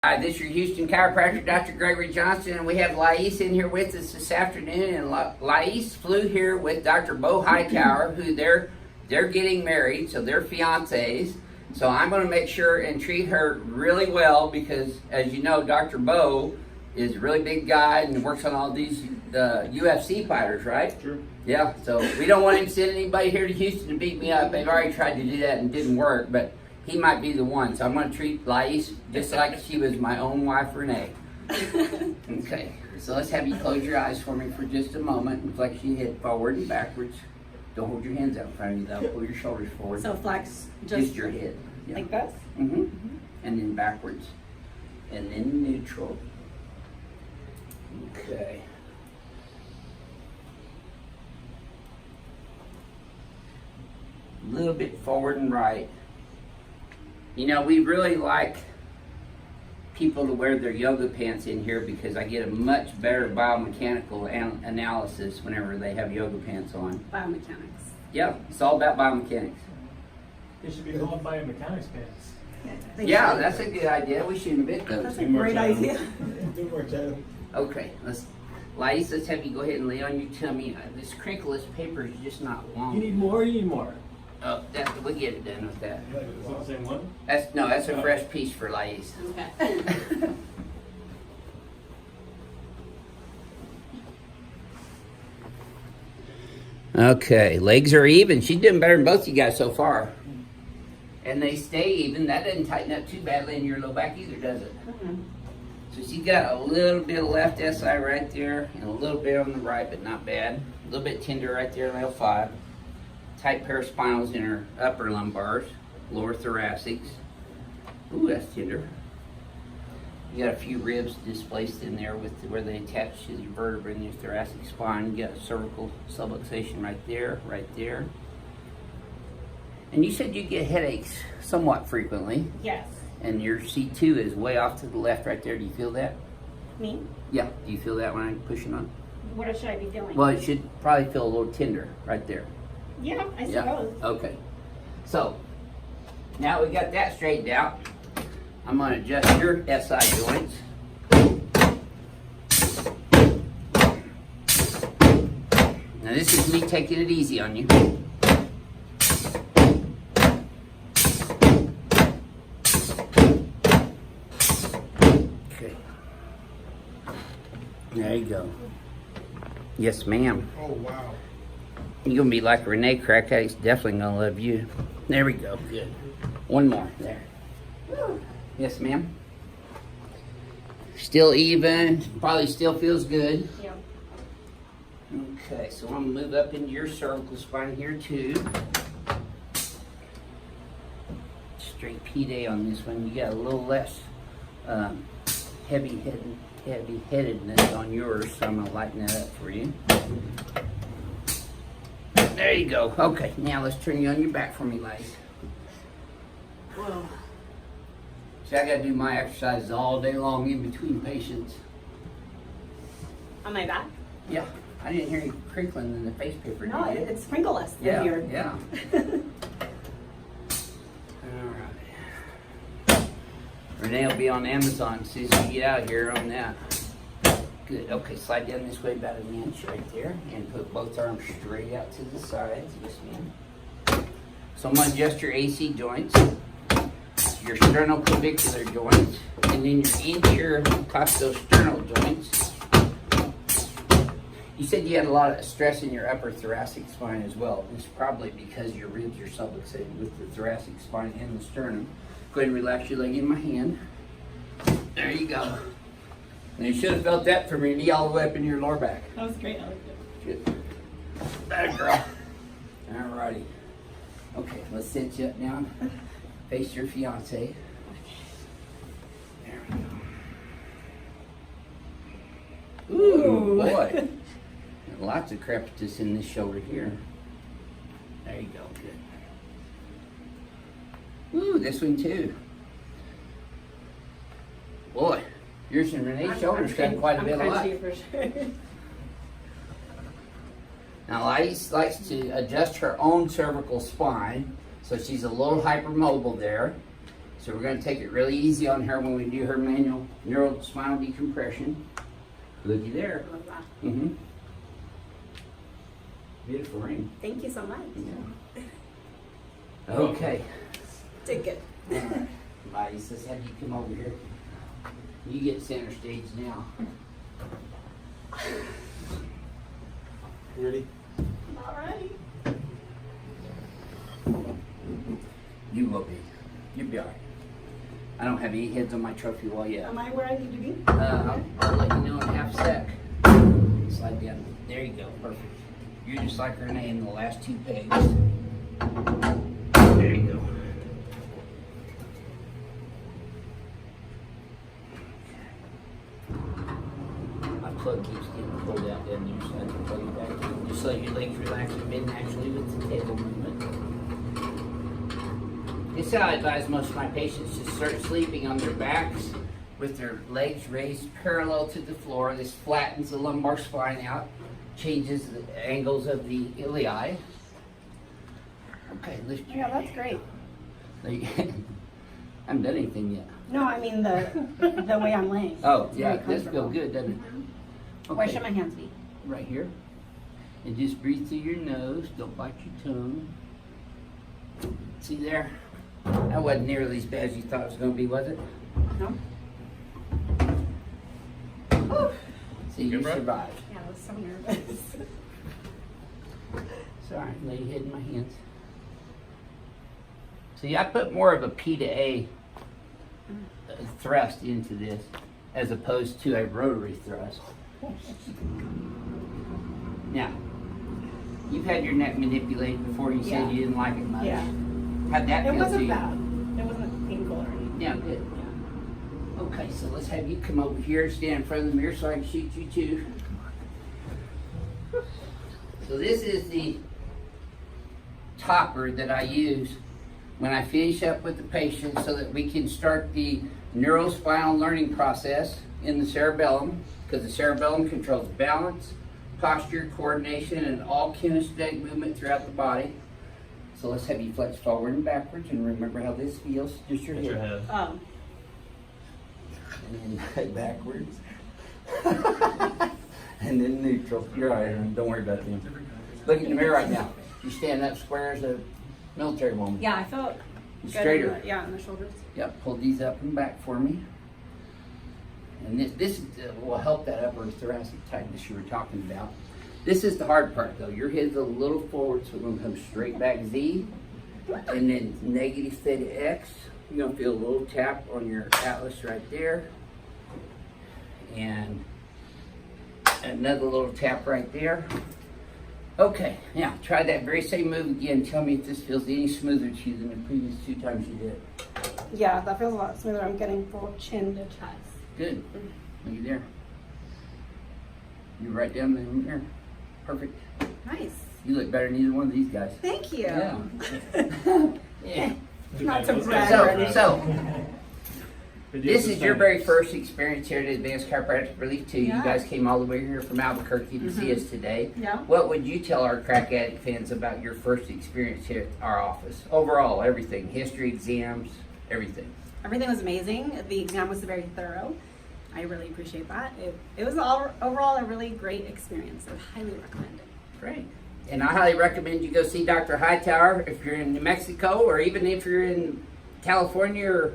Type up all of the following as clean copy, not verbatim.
Hi, this is your Houston chiropractor, Dr. Gregory Johnson, and we have Lais in here with us this afternoon. And Lais flew here with Dr. Bo Hightower, who they're getting married, so they're fiancés. So I'm going to make sure and treat her really well because, as you know, Dr. Bo is a really big guy and works on all these UFC fighters, right? Sure. Yeah. So we don't want him to send anybody here to Houston to beat me up. They've already tried to do that and didn't work, but he might be the one. So I'm going to treat Lais just like she was my own wife, Renee. Okay. So let's have you close your eyes for me for just a moment and flex your head forward and backwards. Don't hold your hands out in front of you though. Pull your shoulders forward. So flex just your head. Yeah. like this? Mm-hmm. And then backwards. And then neutral. Okay. A little bit forward and right. You know, we really like people to wear their yoga pants in here because I get a much better biomechanical analysis whenever they have yoga pants on. Biomechanics. Yeah, it's all about biomechanics. They should be called biomechanics pants. Yeah, that's a good idea. We should invent those. That's a great idea. Okay, Lais, let's have you go ahead and lay on your tummy. This crinkleless paper is just not long. You need more, you need more. Oh, we'll get it done with that. Is that the same one? That's a fresh piece for Lais. Okay. Okay, legs are even. She's doing better than both of you guys so far. And they stay even. That doesn't tighten up too badly in your low back either, does it? So she's got a little bit of left SI right there and a little bit on the right, but not bad. A little bit tender right there in L5. Tight paraspinals in her upper lumbars, lower thoracics. Ooh, that's tender. You got a few ribs displaced in there with where they attach to the vertebra in your thoracic spine. You got a cervical subluxation right there, right there. And you said you get headaches somewhat frequently. Yes. And your C2 is way off to the left right there. Do you feel that? Me? Yeah. Do you feel that when I'm pushing on? What should I be doing? Well, it should probably feel a little tender right there. Yeah, I suppose. Okay. So, now we got that straightened out. I'm going to adjust your SI joints. Now this is me taking it easy on you. Okay. There you go. Yes, ma'am. Oh, wow. You're going to be like Renee Crackhead's definitely going to love you. There we go. Good. One more. There. Yes, ma'am. Still even. Probably still feels good. Yeah. Okay, so I'm going to move up into your cervical spine here too. Straight P-Day on this one. You got a little less heavy-headedness on yours, so I'm going to lighten that up for you. There you go. Okay, now let's turn you on your back for me, Lais. Whoa. See, I got to do my exercises all day long in between patients. On my back? Yeah, I didn't hear you crinkling in the face paper. No, did you? it's sprinkleless. Yeah, Here. yeah. All right. Renee will be on Amazon as soon as we get out here on that. Good. Okay, slide down this way about an inch right there and put both arms straight out to the sides. Yes, ma'am. So I'm going to adjust your AC joints, your sternoclavicular joints, and then your anterior costosternal joints. You said you had a lot of stress in your upper thoracic spine as well. This is probably because your ribs are subluxated with the thoracic spine and the sternum. Go ahead and relax your leg in my hand. There you go. And you should have felt that from your knee all the way up in your lower back. That was great. I liked it. Good. Bad girl. Alrighty. Okay, let's sit you up now. Face your fiance. There we go. Ooh, boy. Lots of crepitus in this shoulder here. There you go. Good. Ooh, this one too. Boy, yours and Renee's shoulders got quite a bit of life. For sure. Now, Lais likes to adjust her own cervical spine, so she's a little hypermobile there. So we're going to take it really easy on her when we do her manual neural spinal decompression. Looky there. I love that. Mm-hmm. Beautiful ring. Thank you so much. Yeah. Okay. Did good. All right. Ladies, let's have you come over here. You get center stage now. You ready? All right. You will be. You'll be all right. I don't have any heads on my trophy wall yet. Am I where I need to be? I'll let you know in half a sec. Slide down. There you go. Perfect. You're just like Renee in the last 2 pegs. There you go. My plug keeps getting pulled out down there, so I have to plug it back in. Just let your legs relax a bit naturally with the table movement. This is how I advise most of my patients to start sleeping on their backs with their legs raised parallel to the floor. This flattens the lumbar spine out, changes the angles of the ilii. Okay, lift your Yeah, that's great. I haven't done anything yet. No, I mean the way I'm laying. Oh, It's yeah, very this feels comfortable. good, doesn't it? Where should my hands be? Right here. And just breathe through your nose. Don't bite your tongue. See there? That wasn't nearly as bad as you thought it was going to be, was it? No? Whew. See, you Good, bro? survived. Yeah, I was so nervous. Sorry, lay your head in my hands. See, I put more of a P to A thrust into this as opposed to a rotary thrust. Now, you've had your neck manipulated before. You Yeah. said you didn't like it much. Yeah. How'd that It feel to wasn't you? bad. It wasn't painful or anything. Yeah, good. Okay, so let's have you come over here, stand in front of the mirror so I can shoot you too. So this is the topper that I use when I finish up with the patient so that we can start the neurospinal learning process in the cerebellum, because the cerebellum controls balance, posture, coordination, and all kinesthetic movement throughout the body. So let's have you flex forward and backwards and remember how this feels. Just your Hit your head. head. Oh. And then backwards. And then neutral. You're all right, don't worry about them. Look in the mirror right now. You stand up square as a military woman. Yeah, I felt good. Straighter. In the, yeah, in the shoulders. Yep, pull these up and back for me. And this will help that upper thoracic tightness you were talking about. This is the hard part though. Your head's a little forward, so we're gonna come straight back Z. And then negative theta X. You're gonna feel a little tap on your atlas right there. And another little tap right there. Okay, now try that very same move again. Tell me if this feels any smoother to you than the previous 2 times you did it. Yeah, that feels a lot smoother. I'm getting full chin to chest. Good. Look there. You're right down in there. Perfect. Nice. You look better than either one of these guys. Thank you. Yeah. Yeah. Not to brag or anything. This is your very first experience here at Advanced Chiropractic Relief 2. Yeah. You guys came all the way here from Albuquerque to see us today. Yeah. What would you tell our crack addict fans about your first experience here at our office? Overall, everything. History, exams, everything. Everything was amazing. The exam was very thorough. I really appreciate that. It was overall a really great experience. I would highly recommend it. Great. And I highly recommend you go see Dr. Hightower if you're in New Mexico or even if you're in California or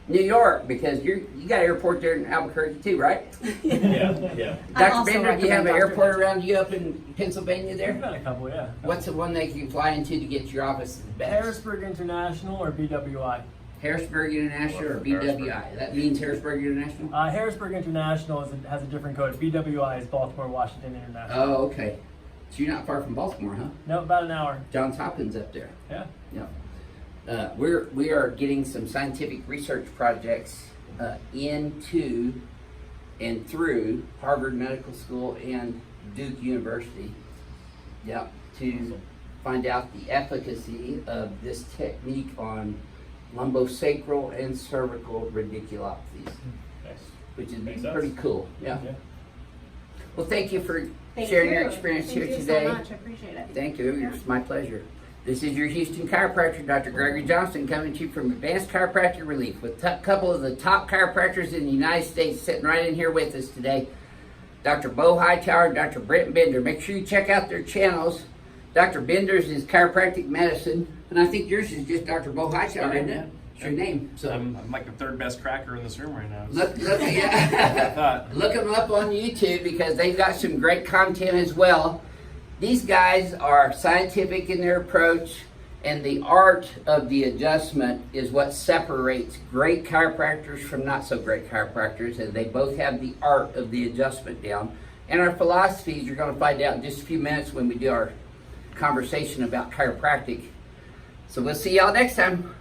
New York, because you got an airport there in Albuquerque too, right? Yeah. I Dr. also Bender, do you have an recommend Dr. airport Bender. around you up in Pennsylvania We've there? got a couple, yeah. What's the one that you can fly into to get to your office the best? Harrisburg International or BWI? Harrisburg International or BWI? That means Harrisburg International? Harrisburg International has a different code. BWI is Baltimore Washington International. Oh, okay. So you're not far from Baltimore, huh? No, about an hour. Johns Hopkins up there. Yeah. Yeah. We are getting some scientific research projects into and through Harvard Medical School and Duke University. Yeah, to find out the efficacy of this technique on lumbosacral and cervical radiculopathies, Nice. which is Makes sense. pretty cool. Yeah. Well, thank you for Thank sharing you. your experience Thank here you today. so much. I appreciate it. Thank you. It's my pleasure. This is your Houston chiropractor, Dr. Gregory Johnson, coming to you from Advanced Chiropractic Relief with a couple of the top chiropractors in the United States sitting right in here with us today. Dr. Bo Hightower and Dr. Brent Bender. Make sure you check out their channels. Dr. Bender's is chiropractic medicine, and I think yours is just Dr. Bo Hightower, isn't it? It's your name. So I'm like the third best cracker in this room right now. look them up on YouTube because they've got some great content as well. These guys are scientific in their approach, and the art of the adjustment is what separates great chiropractors from not so great chiropractors, and they both have the art of the adjustment down. And our philosophies you're going to find out in just a few minutes when we do our conversation about chiropractic. So we'll see y'all next time.